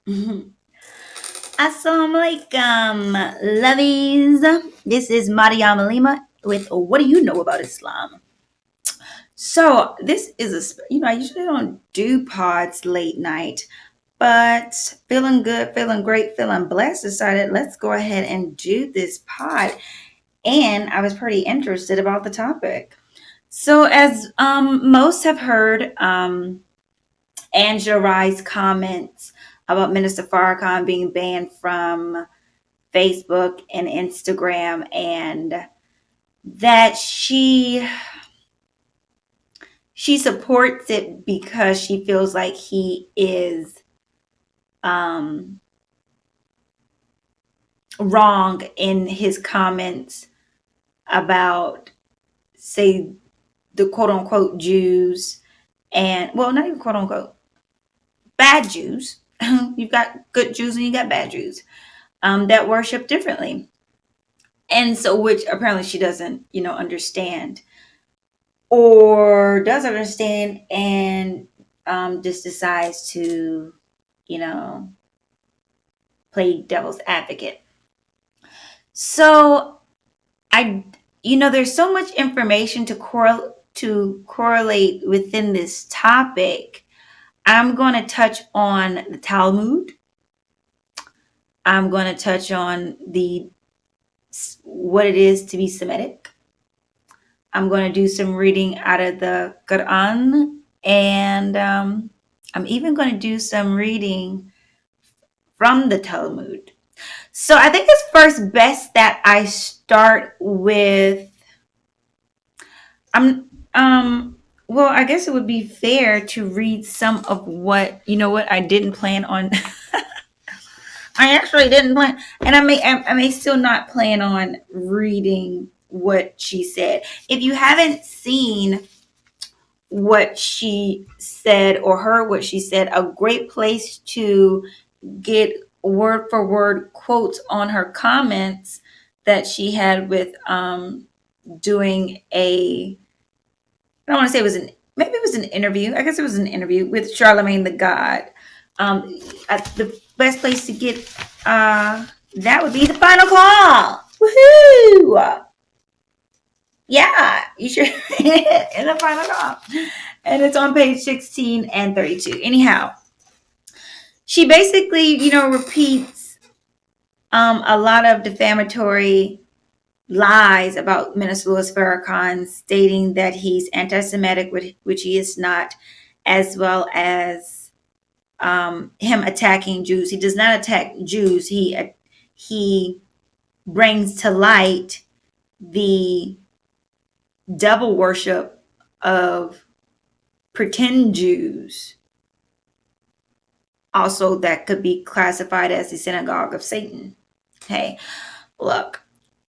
Assalamu alaikum, lovies. This is Mariam Alima with What Do You Know About Islam? So, this is I usually don't do pods late night, but feeling good, feeling great, feeling blessed, decided let's go ahead and do this pod. And I was pretty interested about the topic. So, as most have heard, Angela Rye's comments about Minister Farrakhan being banned from Facebook and Instagram, and that she supports it because she feels like he is wrong in his comments about, say, the quote unquote Jews, and well, not even quote unquote bad Jews. You've got good Jews and you got bad Jews that worship differently. And so, which apparently she doesn't, understand, or does understand, and just decides to, you know, play devil's advocate. So there's so much information to correlate within this topic. I'm going to touch on the Talmud. I'm going to touch on what it is to be Semitic. I'm going to do some reading out of the Quran, and I'm even going to do some reading from the Talmud. So I think it's first best that I start with. Well, I guess it would be fair to read some of what I didn't plan on. I actually didn't plan, and I may still not plan on reading what she said. If you haven't seen what she said or heard what she said, a great place to get word for word quotes on her comments that she had with doing I don't want to say maybe it was an interview. I guess it was an interview with Charlemagne the God. The best place to get that would be the final call. Woohoo! Yeah, you should in the final call. And it's on page 16 and 32. Anyhow, she basically, repeats a lot of defamatory lies about Minister Louis Farrakhan, stating that he's anti-Semitic, which he is not, as well as him attacking Jews. He does not attack Jews. He brings to light the devil worship of pretend Jews. Also, that could be classified as the synagogue of Satan. Hey, look,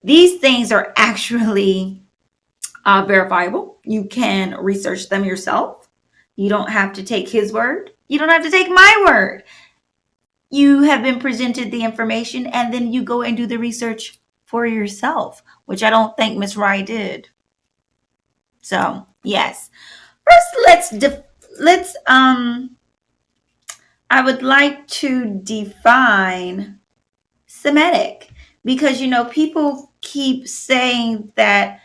these things are actually verifiable. You can research them yourself. You don't have to take his word. You don't have to take my word. You have been presented the information, and then you go and do the research for yourself, which I don't think Miss Rye did. So, yes. First, I would like to define Semitic, because people keep saying that,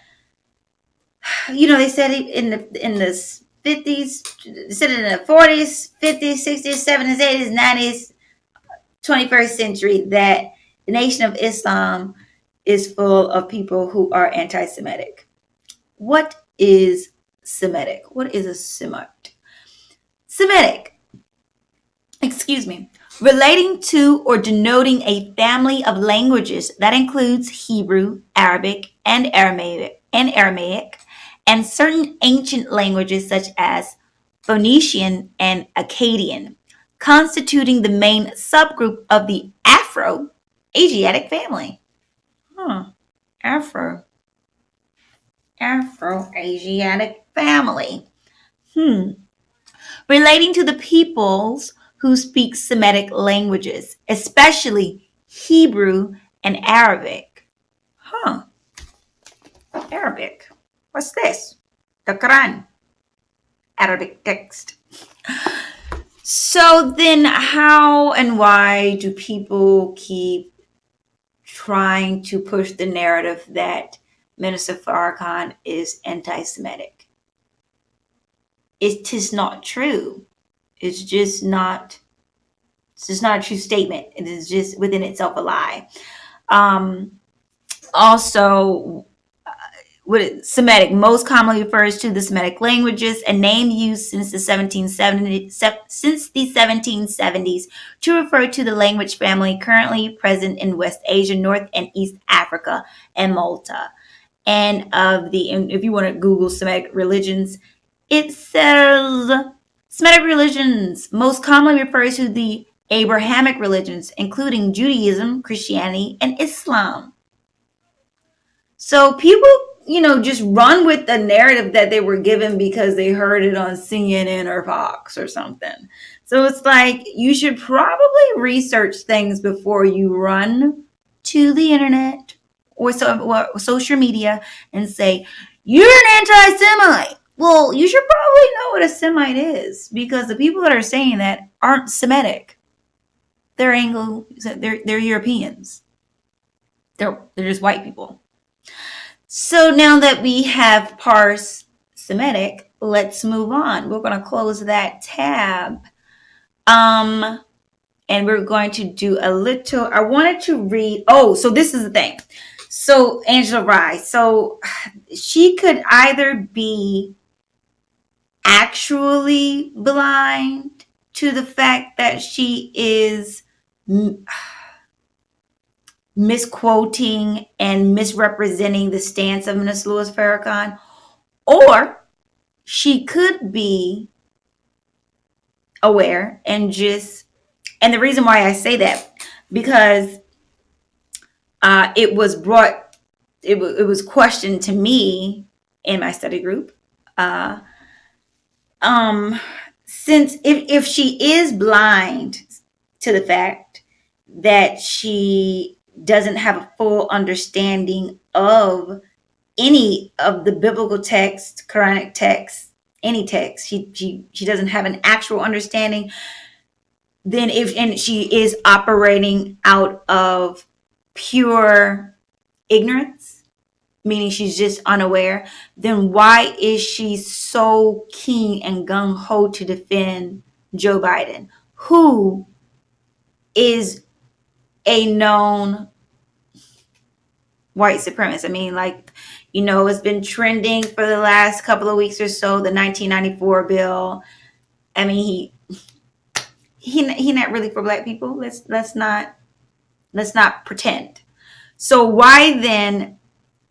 they said it in the 50s, said it in the 40s, 50s, 60s, 70s, 80s, 90s, 21st century, that the Nation of Islam is full of people who are anti-Semitic. What is Semitic? What is a Semite? Semitic, relating to or denoting a family of languages that includes Hebrew, Arabic, and Aramaic, and certain ancient languages such as Phoenician and Akkadian, constituting the main subgroup of the Afro-Asiatic family. Afro-Asiatic family. Relating to the peoples who speak Semitic languages, especially Hebrew and Arabic. Arabic. What's this? The Quran. Arabic text. So then how and why do people keep trying to push the narrative that Minister Farrakhan is anti-Semitic? It is not true. It's just not a true statement. It is just within itself a lie. Also, Semitic most commonly refers to the Semitic languages, a name used since the 1770s to refer to the language family currently present in West Asia, North and East Africa, and Malta. And if you want to Google Semitic religions, it says Semitic religions most commonly refers to the Abrahamic religions, including Judaism, Christianity, and Islam. So people, just run with the narrative that they were given because they heard it on CNN or Fox or something. So it's like you should probably research things before you run to the internet or social media and say, you're an anti-Semite. Well, you should probably know what a Semite is, because the people that are saying that aren't Semitic. They're they're Europeans. They're just white people. So now that we have parsed Semitic, let's move on. We're going to close that tab. And we're going to do a little, I wanted to read, so this is the thing. So Angela Rye, so she could either be actually blind to the fact that she is misquoting and misrepresenting the stance of Minister Louis Farrakhan, or she could be aware and the reason why I say that, because it was questioned to me in my study group, since if she is blind to the fact that she doesn't have a full understanding of any of the biblical text, Quranic text, any text, she doesn't have an actual understanding, then and she is operating out of pure ignorance, meaning she's just unaware, then why is she so keen and gung-ho to defend Joe Biden, who is a known white supremacist? I mean, it's been trending for the last couple of weeks or so, the 1994 bill. I mean, he not really for black people. Let's not pretend. So why then,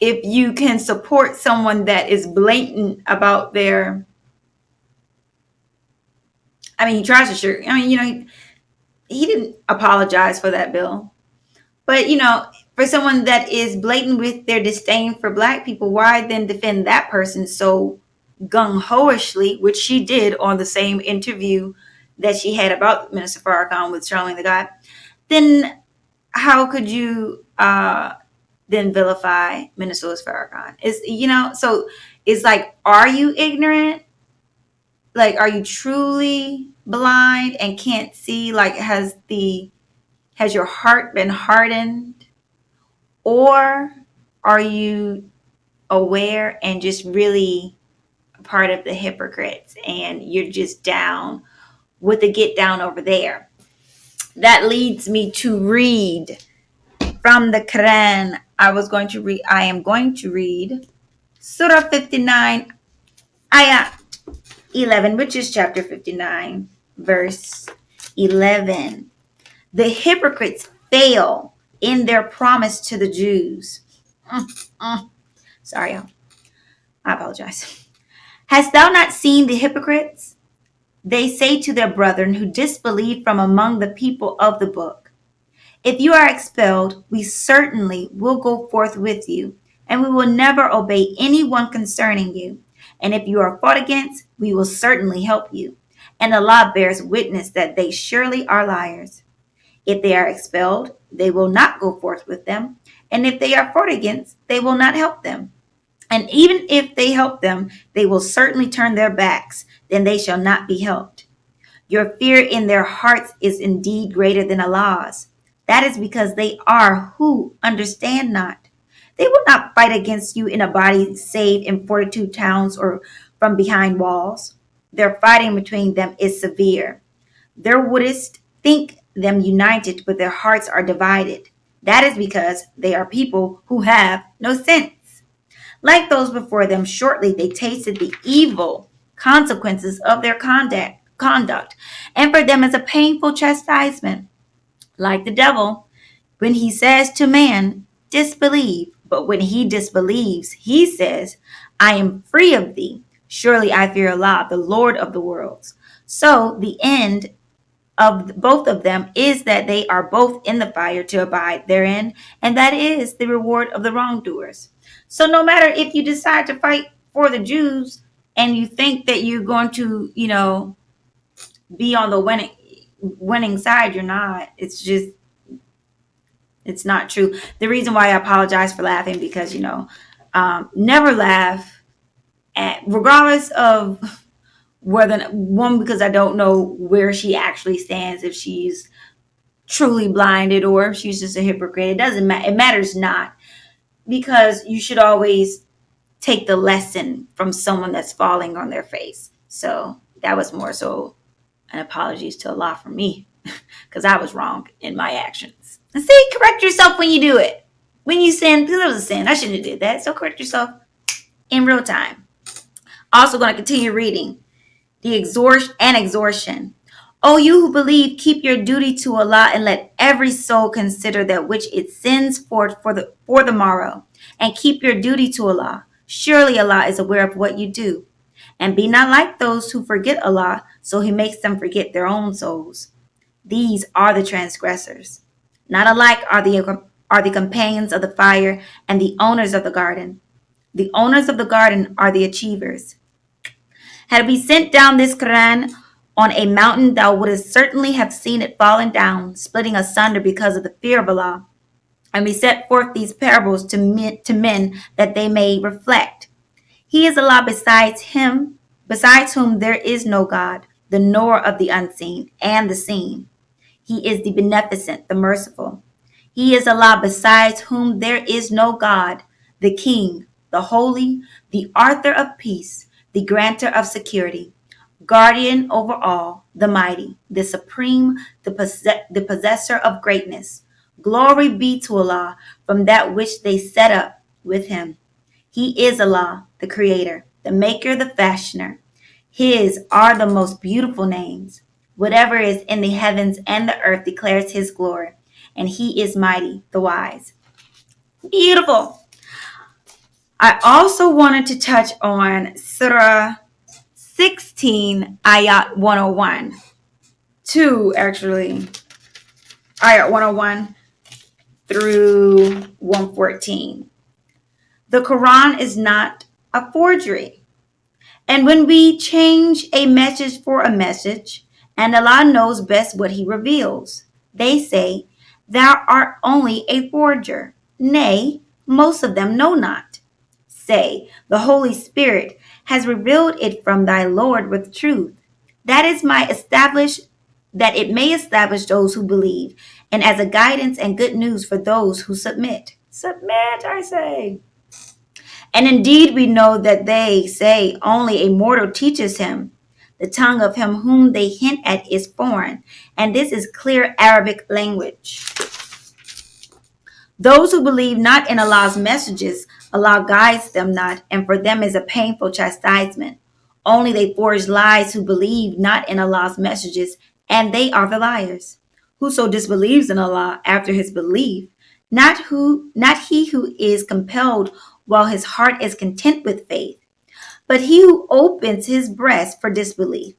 if you can support someone that is blatant about their, he tries to sure. He didn't apologize for that bill, but for someone that is blatant with their disdain for black people, why then defend that person so gung-ho-ishly, which she did on the same interview that she had about Minister Farrakhan with Charlamagne the God? Then how could you then vilify Minister Louis Farrakhan? So it's like, are you ignorant? Like, are you truly blind and can't see? Like, has your heart been hardened? Or are you aware and just really part of the hypocrites, and you're just down with the get down over there? That leads me to read from the Quran. I am going to read Surah 59, Ayah 11, which is chapter 59, verse 11. The hypocrites fail in their promise to the Jews. Sorry, y'all. I apologize. Hast thou not seen the hypocrites? They say to their brethren who disbelieve from among the people of the book, if you are expelled, we certainly will go forth with you, and we will never obey anyone concerning you. And if you are fought against, we will certainly help you. And Allah bears witness that they surely are liars. If they are expelled, they will not go forth with them. And if they are fought against, they will not help them. And even if they help them, they will certainly turn their backs. Then they shall not be helped. Your fear in their hearts is indeed greater than Allah's. That is because they are who understand not. They will not fight against you in a body save in 42 towns or from behind walls. Their fighting between them is severe. Thou wouldst think them united, but their hearts are divided. That is because they are people who have no sense. Like those before them, shortly they tasted the evil consequences of their conduct, and for them is a painful chastisement. Like the devil, when he says to man, disbelieve, but when he disbelieves, he says, I am free of thee. Surely I fear Allah, the Lord of the worlds. So the end of both of them is that they are both in the fire to abide therein, and that is the reward of the wrongdoers. So no matter if you decide to fight for the Jews and you think that you're going to, be on the winning side, you're not. It's not true. The reason why I apologize for laughing because never laugh at, regardless of whether one, because I don't know where she actually stands, if she's truly blinded or if she's just a hypocrite. It doesn't matter. It matters not, because you should always take the lesson from someone that's falling on their face. So that was more so an apologies to Allah for me, because I was wrong in my actions. And see, correct yourself when you do it. When you sin, because it was a sin. I shouldn't have did that. So correct yourself in real time. Also going to continue reading the exhortation. O you who believe, keep your duty to Allah, and let every soul consider that which it sends forth for the morrow, and keep your duty to Allah. Surely Allah is aware of what you do. And be not like those who forget Allah, so He makes them forget their own souls. These are the transgressors. Not alike are the companions of the fire and the owners of the garden. The owners of the garden are the achievers. Had we sent down this Quran on a mountain, thou wouldst certainly have seen it falling down, splitting asunder because of the fear of Allah. And we set forth these parables to men that they may reflect. He is Allah besides whom there is no God, the knower of the unseen and the seen. He is the beneficent, the merciful. He is Allah besides whom there is no God, the King, the Holy, the Author of peace, the Granter of security, Guardian over all, the Mighty, the Supreme, the Possessor of greatness. Glory be to Allah from that which they set up with Him. He is Allah, the Creator, the Maker, the Fashioner. His are the most beautiful names. Whatever is in the heavens and the earth declares His glory, and He is mighty, the wise. Beautiful. I also wanted to touch on Surah 16, Ayat 101. Ayat 101 through 114. The Quran is not a forgery. And when we change a message for a message, and Allah knows best what He reveals, they say, Thou art only a forger. Nay, most of them know not. Say, the Holy Spirit has revealed it from thy Lord with truth. That it may establish those who believe, and as a guidance and good news for those who submit. Submit, I say. And indeed we know that they say only a mortal teaches him. The tongue of him whom they hint at is foreign, and this is clear Arabic language. Those who believe not in Allah's messages, Allah guides them not, and for them is a painful chastisement. Only they forge lies who believe not in Allah's messages, and they are the liars. Whoso disbelieves in Allah after his belief, not he who is compelled while his heart is content with faith, but he who opens his breast for disbelief.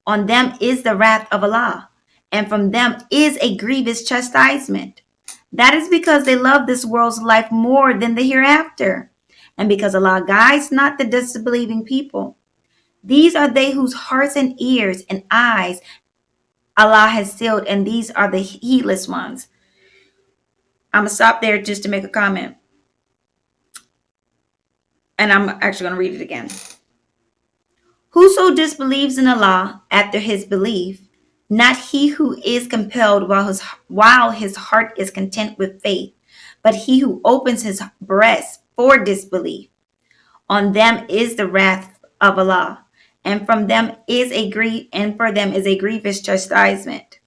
On them is the wrath of Allah, and from them is a grievous chastisement. That is because they love this world's life more than the hereafter, and because Allah guides not the disbelieving people. These are they whose hearts and ears and eyes Allah has sealed, and these are the heedless ones. I'm going to stop there just to make a comment. And I'm actually going to read it again. Whoso disbelieves in Allah after his belief, Not he who is compelled while his heart is content with faith, but he who opens his breast for disbelief. On them is the wrath of Allah, and from them is and for them is a grievous chastisement.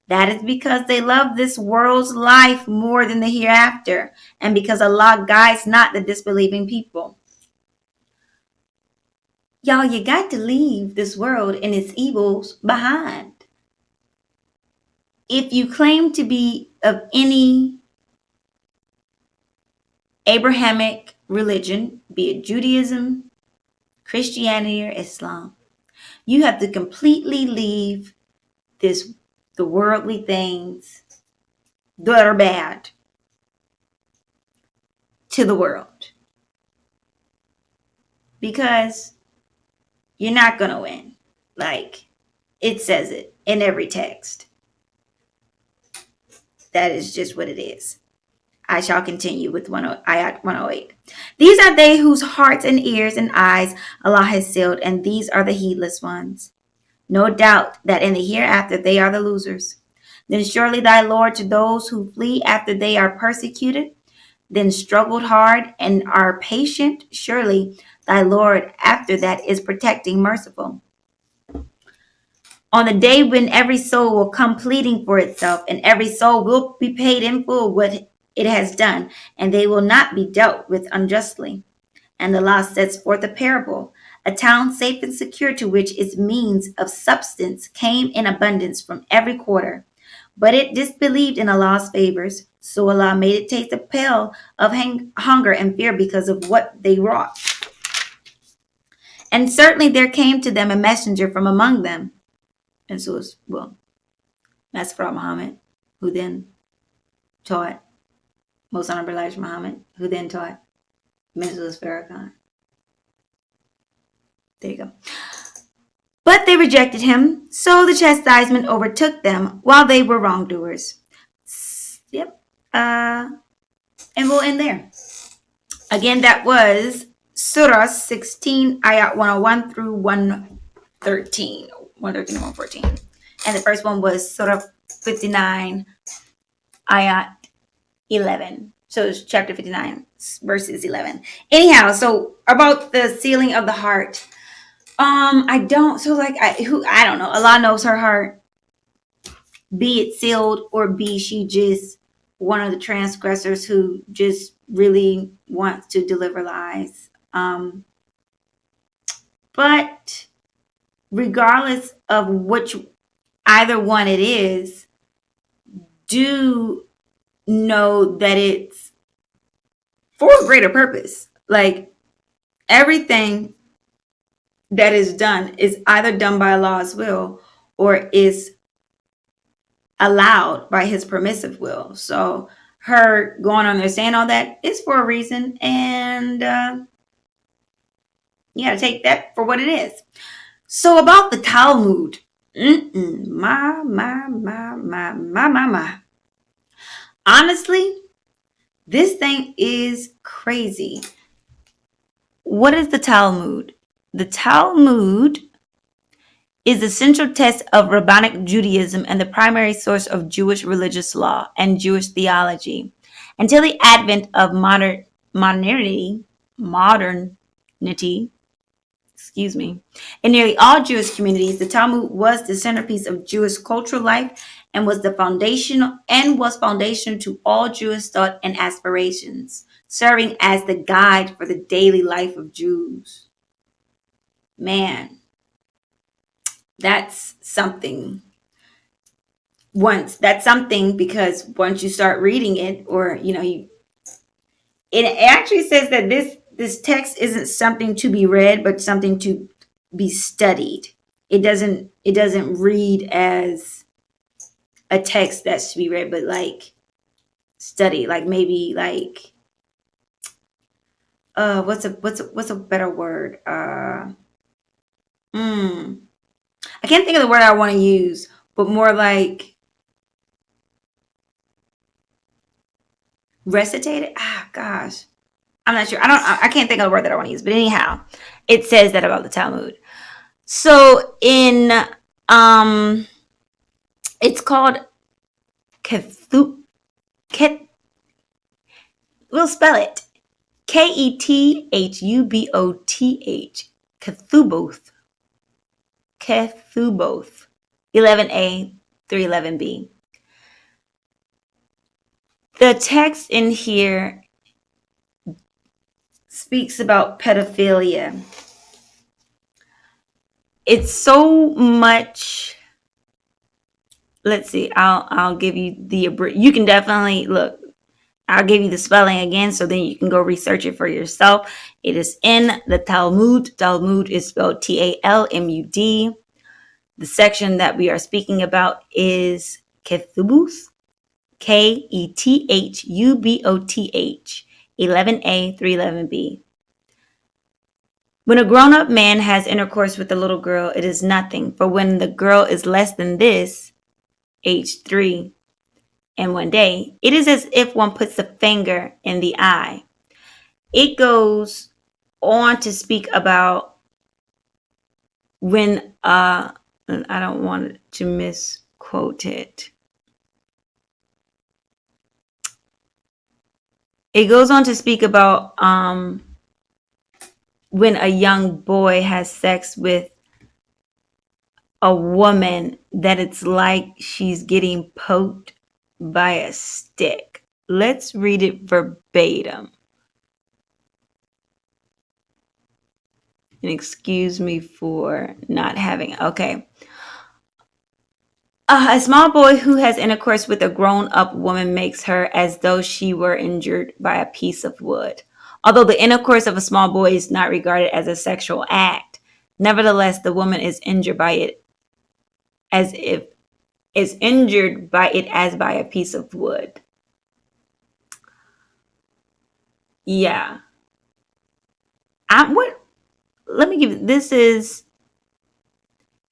That is because they love this world's life more than the hereafter, and because Allah guides not the disbelieving people. Y'all, you got to leave this world and its evils behind. If you claim to be of any Abrahamic religion, be it Judaism, Christianity, or Islam, you have to completely leave the worldly things that are bad to the world, because you're not going to win. Like it says it in every text. That is just what it is. I shall continue with ayat 108. These are they whose hearts and ears and eyes Allah has sealed, and these are the heedless ones. No doubt that in the hereafter they are the losers. Then surely thy Lord to those who flee after they are persecuted, then struggled hard and are patient, surely thy Lord after that is protecting, merciful. On the day when every soul will come pleading for itself, and every soul will be paid in full what it has done, and they will not be dealt with unjustly. And Allah sets forth a parable, a town safe and secure to which its means of substance came in abundance from every quarter. But it disbelieved in Allah's favors, so Allah made it taste a pail of hunger and fear because of what they wrought. And certainly there came to them a messenger from among them. And so it's, that's Prophet Muhammad, who then taught Most Honorable Elijah Muhammad, who then taught Minister Farrakhan. There you go. But they rejected him, so the chastisement overtook them while they were wrongdoers. Yep. And we'll end there. Again, that was Surah 16, ayat 101 through 113. 113 and 114. And the first one was Surah 59, ayat 11. So it's chapter 59, verses 11. Anyhow, so about the sealing of the heart. I don't know. Allah knows her heart. Be it sealed or be she just one of the transgressors who just really wants to deliver lies. But regardless of which either one it is, do know that it's for a greater purpose. Like everything that is done is either done by Allah's will or is allowed by his permissive will. So her going on there saying all that is for a reason, and you got to take that for what it is. So about the Talmud, my. Honestly, this thing is crazy. What is the Talmud? The Talmud is the central text of Rabbinic Judaism and the primary source of Jewish religious law and Jewish theology. Until the advent of modernity, in nearly all Jewish communities, the Talmud was the centerpiece of Jewish cultural life and was foundational to all Jewish thought and aspirations, serving as the guide for the daily life of Jews. Man, that's something. Because once you start reading it, or it actually says that this text isn't something to be read, but something to be studied. It doesn't read as a text that's to be read, but like study, like maybe like what's a better word? I can't think of the word I want to use, but more like recitated. Gosh. I'm not sure. I can't think of the word that I want to use, but anyhow, it says that about the Talmud. So in It's called Kethu. Ket. We'll spell it Kethuboth. Kethuboth. Kethuboth. 11a through 11b. The text in here speaks about pedophilia. It's so much. Let's see. I'll give you the. You can definitely look. I'll give you the spelling again, so then you can go research it for yourself. It is in the Talmud. Talmud is spelled Talmud. The section that we are speaking about is Kethuboth. Kethuboth. 11a through 11b. When a grown-up man has intercourse with a little girl, it is nothing. For when the girl is less than this, age 3, and 1 day, it is as if one puts a finger in the eye. It goes on to speak about when, I don't want to misquote it. It goes on to speak about when a young boy has sex with a woman, that it's like she's getting poked by a stick. Let's read it verbatim. And excuse me for not having. Okay. A small boy who has intercourse with a grown-up woman makes her as though she were injured by a piece of wood. Although the intercourse of a small boy is not regarded as a sexual act, nevertheless, the woman is injured by it as by a piece of wood. Yeah. Let me give you, this is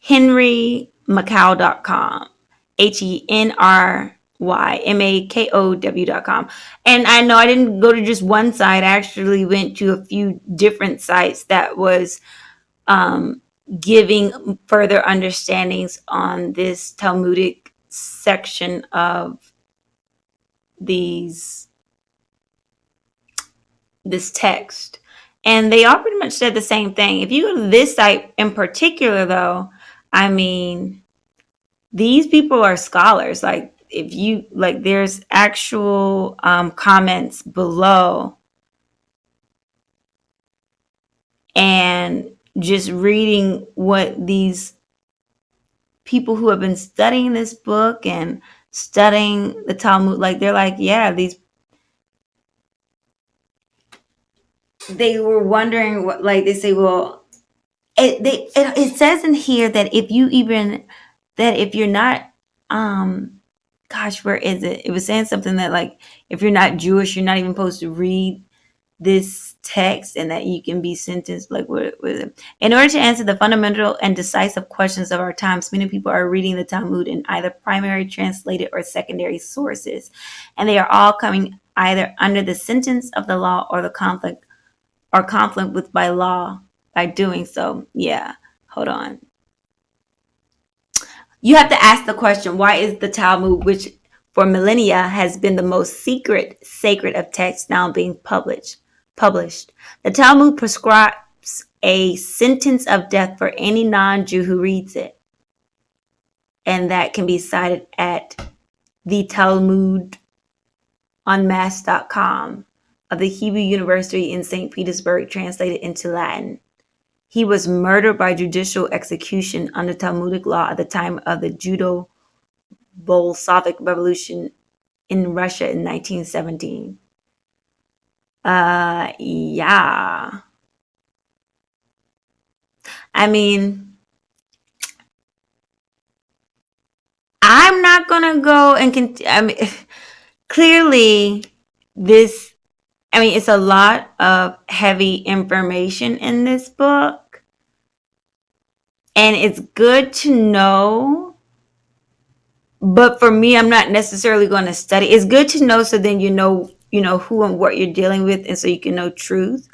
henrymacau.com. henrymackow.com. And I know I didn't go to just one site. I actually went to a few different sites that was giving further understandings on this Talmudic section of this text. And they all pretty much said the same thing. If you go to this site in particular, though, I mean, these people are scholars. Like, if you like, there's actual comments below, and just reading what these people who have been studying this book and studying the Talmud, like, they're like, yeah, they were wondering what, like, they say, well, it says in here that if you're not, gosh, where is it? It was saying something that, like, if you're not Jewish, you're not even supposed to read this text, and that you can be sentenced. Like, what is it? In order to answer the fundamental and decisive questions of our times, many people are reading the Talmud in either primary, translated, or secondary sources, and they are all coming either under the sentence of the law or the conflict with by law by doing so. Yeah, hold on. You have to ask the question, why is the Talmud, which for millennia has been the most sacred of texts, now being published? The Talmud prescribes a sentence of death for any non-Jew who reads it. And that can be cited at the Talmud on mass.com of the Hebrew University in St. Petersburg, translated into Latin. He was murdered by judicial execution under Talmudic law at the time of the Judo-Bolshevik Revolution in Russia in 1917. Yeah. I mean, I'm not gonna go and I mean, clearly this. I mean, it's a lot of heavy information in this book, and it's good to know. But for me, I'm not necessarily going to study. It's good to know, so then you know who and what you're dealing with, and so you can know truth.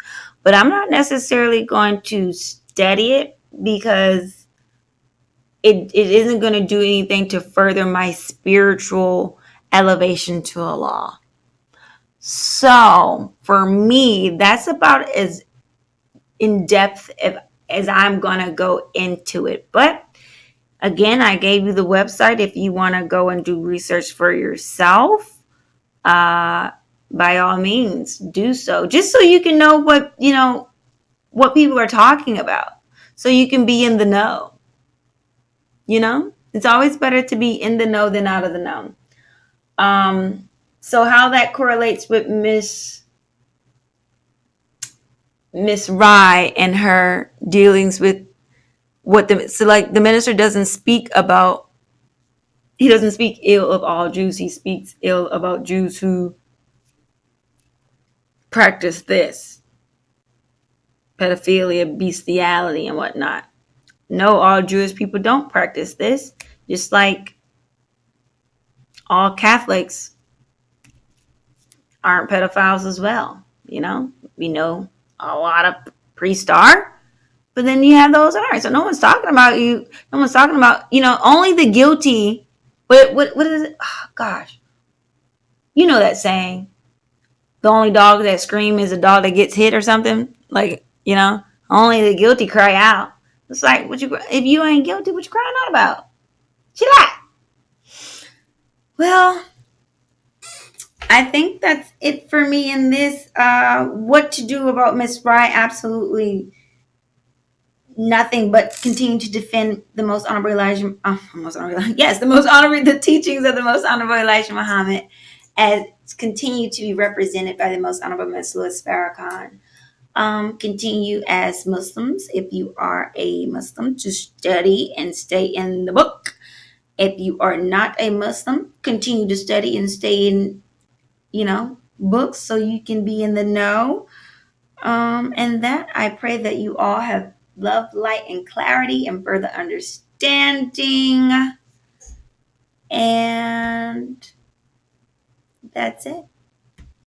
But I'm not necessarily going to study it, because it isn't going to do anything to further my spiritual elevation to Allah. So for me, that's about as in depth as I'm going to go into it. But again, I gave you the website if you want to go and do research for yourself. By all means, do so. Just so you can know what people are talking about. So you can be in the know. It's always better to be in the know than out of the know. So how that correlates with Miss Rye and her dealings with the minister doesn't speak about. He doesn't speak ill of all Jews. He speaks ill about Jews who practice this pedophilia, bestiality, and whatnot. No, all Jewish people don't practice this. Just like all Catholics aren't pedophiles as well. We know a lot of priests are, but then you have those aren't. So no one's talking about you. No one's talking about, only the guilty. What is it? Oh, gosh. You know that saying. The only dog that screams is a dog that gets hit or something. Like, only the guilty cry out. It's like, if you ain't guilty, what you crying out about? Chill out. Well, I think that's it for me in this. What to do about Miss Rye? Absolutely nothing but continue to defend the most honorable Elijah. The teachings of the most honorable Elijah Muhammad, as continue to be represented by the most honorable Miss Louis Farrakhan. Continue as Muslims, if you are a Muslim, to study and stay in the book. If you are not a Muslim, continue to study and stay in, books so you can be in the know. And that I pray that you all have love, light, and clarity and further understanding. And that's it.